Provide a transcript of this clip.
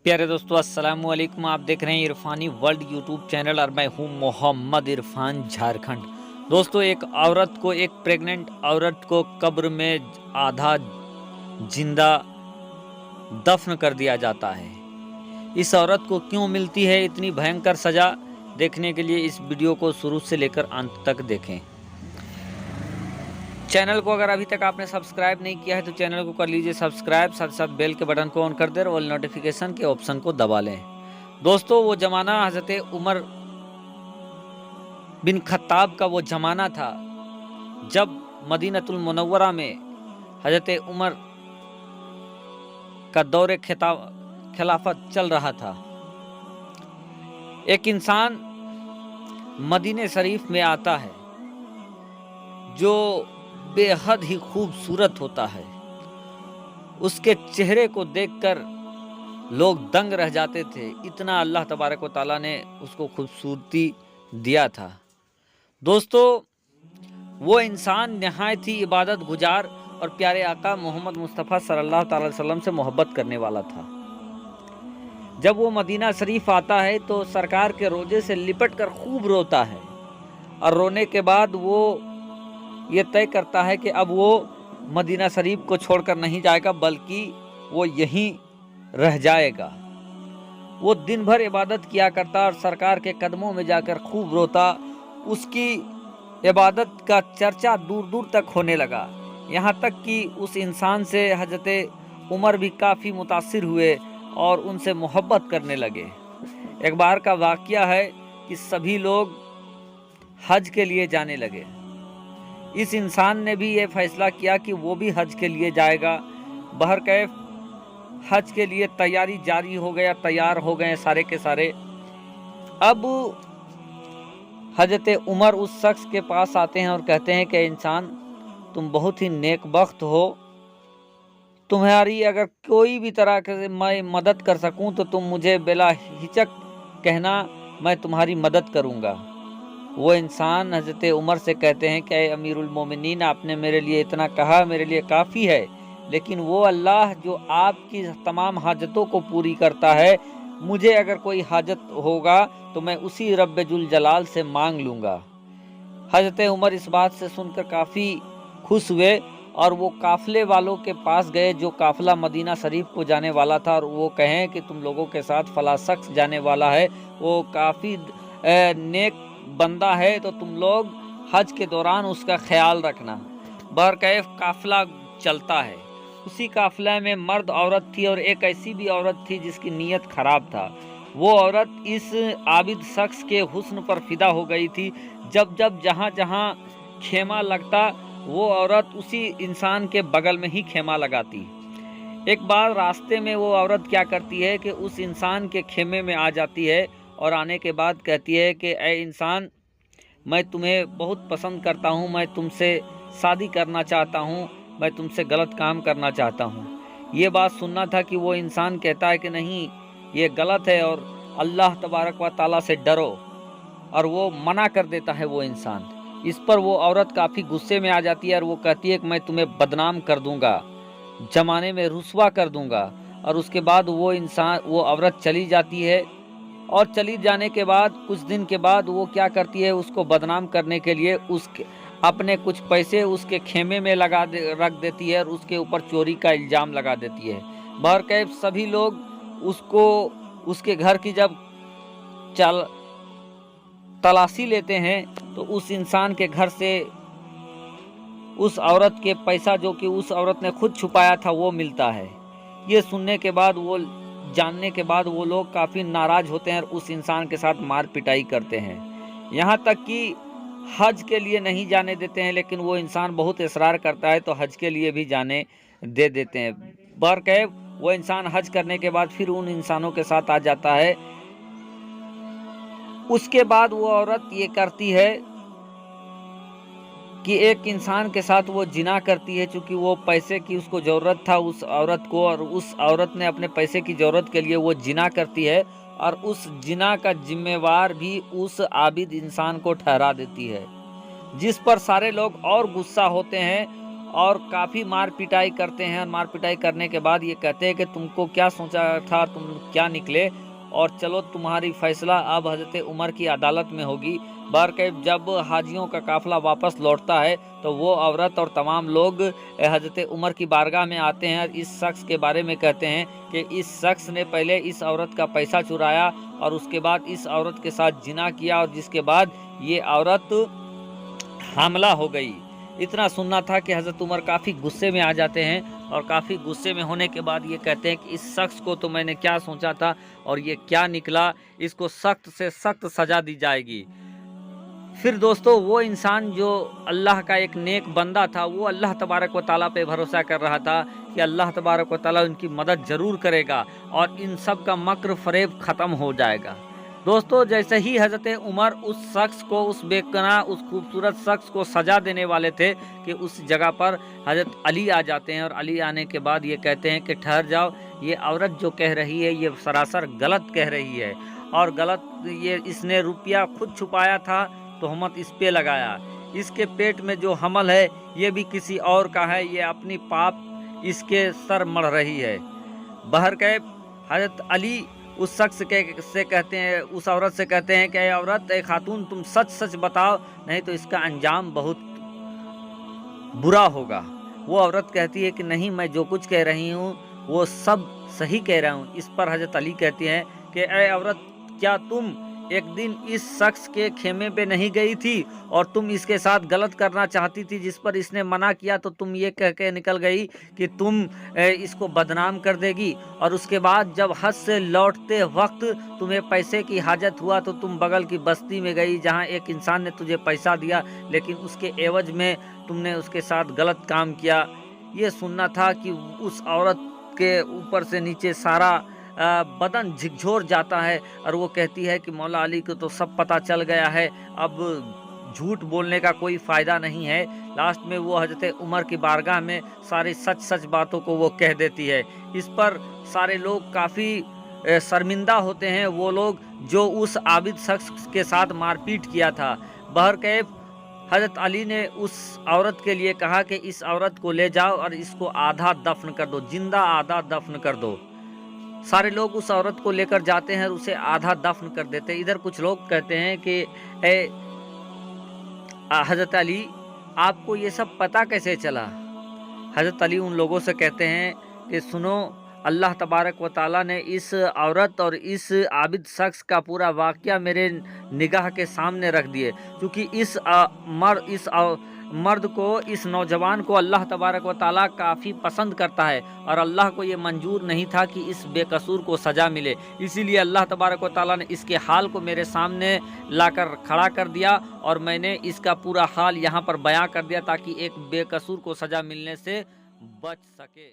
प्यारे दोस्तों, अस्सलाम वालेकुम। आप देख रहे हैं इरफानी वर्ल्ड यूट्यूब चैनल और मैं हूं मोहम्मद इरफान, झारखंड। दोस्तों, एक औरत को, एक प्रेग्नेंट औरत को कब्र में आधा जिंदा दफन कर दिया जाता है। इस औरत को क्यों मिलती है इतनी भयंकर सजा? देखने के लिए इस वीडियो को शुरू से लेकर अंत तक देखें। चैनल को अगर अभी तक आपने सब्सक्राइब नहीं किया है तो चैनल को कर लीजिए सब्सक्राइब, साथ साथ बेल के बटन को ऑन कर दें और नोटिफिकेशन के ऑप्शन को दबा लें। दोस्तों, वो ज़माना हज़रत उमर बिन खत्ताब का वो ज़माना था जब मदीनतुल मुनव्वरा में हज़रत उमर का दौरे खिलाफत चल रहा था। एक इंसान मदीने शरीफ में आता है जो बेहद ही खूबसूरत होता है। उसके चेहरे को देखकर लोग दंग रह जाते थे, इतना अल्लाह तबारक व तआला ने उसको खूबसूरती दिया था। दोस्तों, वो इंसान नहायत ही इबादत गुजार और प्यारे आका मोहम्मद मुस्तफ़ा सल्लल्लाहु अलैहि वसल्लम से मोहब्बत करने वाला था। जब वो मदीना शरीफ आता है तो सरकार के रोजे से लिपट कर खूब रोता है और रोने के बाद वो ये तय करता है कि अब वो मदीना शरीफ को छोड़कर नहीं जाएगा, बल्कि वो यहीं रह जाएगा। वो दिन भर इबादत किया करता और सरकार के कदमों में जाकर खूब रोता। उसकी इबादत का चर्चा दूर दूर तक होने लगा, यहाँ तक कि उस इंसान से हज़रत उमर भी काफ़ी मुतासिर हुए और उनसे मोहब्बत करने लगे। एक बार का वाक़या है कि सभी लोग हज के लिए जाने लगे। इस इंसान ने भी ये फैसला किया कि वो भी हज के लिए जाएगा। बहरकैफ हज के लिए तैयारी जारी हो गया, तैयार हो गए सारे के सारे। अब हजरत उमर उस शख्स के पास आते हैं और कहते हैं कि इंसान, तुम बहुत ही नेकबख्त हो, तुम्हारी अगर कोई भी तरह से मैं मदद कर सकूं तो तुम मुझे बिला हिचक कहना, मैं तुम्हारी मदद करूंगा। वो इंसान हज़रत उमर से कहते हैं कि अमीरुल मोमिनीन, आपने मेरे लिए इतना कहा मेरे लिए काफ़ी है, लेकिन वो अल्लाह जो आपकी तमाम हाजतों को पूरी करता है, मुझे अगर कोई हाजत होगा तो मैं उसी रब्बे जुल जलाल से मांग लूँगा। हज़रत उमर इस बात से सुनकर काफ़ी खुश हुए और वो काफ़िले वालों के पास गए जो काफ़िला मदीना शरीफ को जाने वाला था, और वो कहें कि तुम लोगों के साथ फला शख्स जाने वाला है, वो काफ़ी नेक बंदा है, तो तुम लोग हज के दौरान उसका ख्याल रखना। बहरकैफ काफ़िला चलता है। उसी काफ़िले में मर्द औरत थी और एक ऐसी भी औरत थी जिसकी नीयत ख़राब था। वो औरत इस आबिद शख्स के हुस्न पर फिदा हो गई थी। जब जब जहाँ जहाँ खेमा लगता, वो औरत उसी इंसान के बगल में ही खेमा लगाती। एक बार रास्ते में वो औरत क्या करती है कि उस इंसान के खेमे में आ जाती है और आने के बाद कहती है कि ऐ इंसान, मैं तुम्हें बहुत पसंद करता हूँ, मैं तुमसे शादी करना चाहता हूँ, मैं तुमसे गलत काम करना चाहता हूँ। ये बात सुनना था कि वो इंसान कहता है कि नहीं, ये गलत है और अल्लाह तबारक व ताला से डरो, और वो मना कर देता है वो इंसान। इस पर वो औरत काफ़ी गुस्से में आ जाती है और वो कहती है कि मैं तुम्हें बदनाम कर दूंगा, जमाने में रुसवा कर दूंगा। और उसके बाद वो औरत चली जाती है, और चली जाने के बाद कुछ दिन के बाद वो क्या करती है, उसको बदनाम करने के लिए अपने कुछ पैसे उसके खेमे में रख देती है और उसके ऊपर चोरी का इल्ज़ाम लगा देती है। बहरकैफ सभी लोग उसको, उसके घर की जब तलाशी लेते हैं तो उस इंसान के घर से उस औरत के पैसा, जो कि उस औरत ने खुद छुपाया था, वो मिलता है। ये सुनने के बाद, वो जानने के बाद वो लोग काफ़ी नाराज़ होते हैं और उस इंसान के साथ मार पिटाई करते हैं, यहाँ तक कि हज के लिए नहीं जाने देते हैं। लेकिन वो इंसान बहुत इसरार करता है तो हज के लिए भी जाने दे देते हैं। बहरकैफ वो इंसान हज करने के बाद फिर उन इंसानों के साथ आ जाता है। उसके बाद वो औरत ये करती है कि एक इंसान के साथ वो जिना करती है, चूँकि वो पैसे की उसको ज़रूरत था उस औरत को, और उस औरत ने अपने पैसे की ज़रूरत के लिए वो जिना करती है, और उस जिना का जिम्मेवार भी उस आबिद इंसान को ठहरा देती है, जिस पर सारे लोग और गुस्सा होते हैं اور کافی مار پٹائی کرتے ہیں، اور مار پٹائی کرنے کے بعد یہ کہتے ہیں کہ تم کو کیا سوچا تھا، تم کیا نکلے، اور چلو تمہاری فیصلہ اب حضرت عمر کی عدالت میں ہوگی۔ بہرکیف جب حاجیوں کا قافلہ واپس لوٹتا ہے تو وہ عورت اور تمام لوگ حضرت عمر کی بارگاہ میں آتے ہیں اور اس شخص کے بارے میں کہتے ہیں کہ اس شخص نے پہلے اس عورت کا پیسہ چرایا اور اس کے بعد اس عورت کے ساتھ زنا کیا، اور جس کے بعد یہ عورت حاملہ ہو گئی۔ اتنا سننا تھا کہ حضرت عمر کافی غصے میں آ جاتے ہیں، اور کافی غصے میں ہونے کے بعد یہ کہتے ہیں کہ اس شخص کو تو میں نے کیا سوچا تھا اور یہ کیا نکلا، اس کو سخت سے سخت سزا دی جائے گی۔ پھر دوستو وہ انسان جو اللہ کا ایک نیک بندہ تھا، وہ اللہ تبارک و تعالیٰ پہ بھروسہ کر رہا تھا کہ اللہ تبارک و تعالیٰ ان کی مدد ضرور کرے گا اور ان سب کا مکر فریب ختم ہو جائے گا۔ دوستو جیسے ہی حضرت عمر اس شخص کو، اس بے گناہ اس خوبصورت شخص کو سزا دینے والے تھے کہ اس جگہ پر حضرت علی آ جاتے ہیں، اور علی آنے کے بعد یہ کہتے ہیں کہ ٹھہر جاؤ، یہ عورت جو کہہ رہی ہے یہ سراسر غلط کہہ رہی ہے، اور غلط اس نے روپیہ خود چھپایا تھا، تہمت اس پہ لگایا، اس کے پیٹ میں جو حمل ہے یہ بھی کسی اور کا ہے، یہ اپنی پاپ اس کے سر مڑ رہی ہے۔ بہرکیف حضرت علی اس شخص سے کہتے ہیں، اس عورت سے کہتے ہیں کہ اے عورت، اے خاتون، تم سچ سچ بتاؤ، نہیں تو اس کا انجام بہت برا ہوگا۔ وہ عورت کہتی ہے کہ نہیں، میں جو کچھ کہہ رہی ہوں وہ سب صحیح کہہ رہا ہوں۔ اس پر حضرت علی کہتی ہیں کہ اے عورت، کیا تم ایک دن اس شخص کے خیمے پہ نہیں گئی تھی اور تم اس کے ساتھ غلط کرنا چاہتی تھی، جس پر اس نے منع کیا تو تم یہ کہہ کے نکل گئی کہ تم اس کو بدنام کر دے گی، اور اس کے بعد جب حج سے لوٹتے وقت تمہیں پیسے کی حاجت ہوا تو تم بغل کی بستی میں گئی جہاں ایک انسان نے تجھے پیسہ دیا، لیکن اس کے عوض میں تم نے اس کے ساتھ غلط کام کیا۔ یہ سننا تھا کہ اس عورت کے اوپر سے نیچے سارا بدن جھکجھور جاتا ہے، اور وہ کہتی ہے کہ مولا علی کو تو سب پتہ چل گیا ہے، اب جھوٹ بولنے کا کوئی فائدہ نہیں ہے۔ لاسٹ میں وہ حضرت عمر کی بارگاہ میں ساری سچ سچ باتوں کو وہ کہہ دیتی ہے۔ اس پر سارے لوگ کافی شرمندہ ہوتے ہیں، وہ لوگ جو اس عابد شخص کے ساتھ مار پیٹ کیا تھا۔ بہرکیف حضرت علی نے اس عورت کے لیے کہا کہ اس عورت کو لے جاؤ اور اس کو آدھا دفن کر دو، زندہ آدھا دفن کر دو۔ سارے لوگ اس عورت کو لے کر جاتے ہیں اور اسے آدھا دفن کر دیتے ہیں۔ ادھر کچھ لوگ کہتے ہیں کہ اے حضرت علی، آپ کو یہ سب پتہ کیسے چلا؟ حضرت علی ان لوگوں سے کہتے ہیں کہ سنو، اللہ تبارک و تعالیٰ نے اس عورت اور اس عابد شخص کا پورا واقعہ میرے نگاہ کے سامنے رکھ دیے، کیونکہ اس مرد کو، اس نوجوان کو اللہ تبارک و تعالیٰ کافی پسند کرتا ہے، اور اللہ کو یہ منظور نہیں تھا کہ اس بے قصور کو سزا ملے، اسی لیے اللہ تبارک و تعالیٰ نے اس کے حال کو میرے سامنے لا کر کھڑا کر دیا، اور میں نے اس کا پورا حال یہاں پر بیان کر دیا تاکہ ایک بے قصور کو سزا ملنے سے بچ سکے۔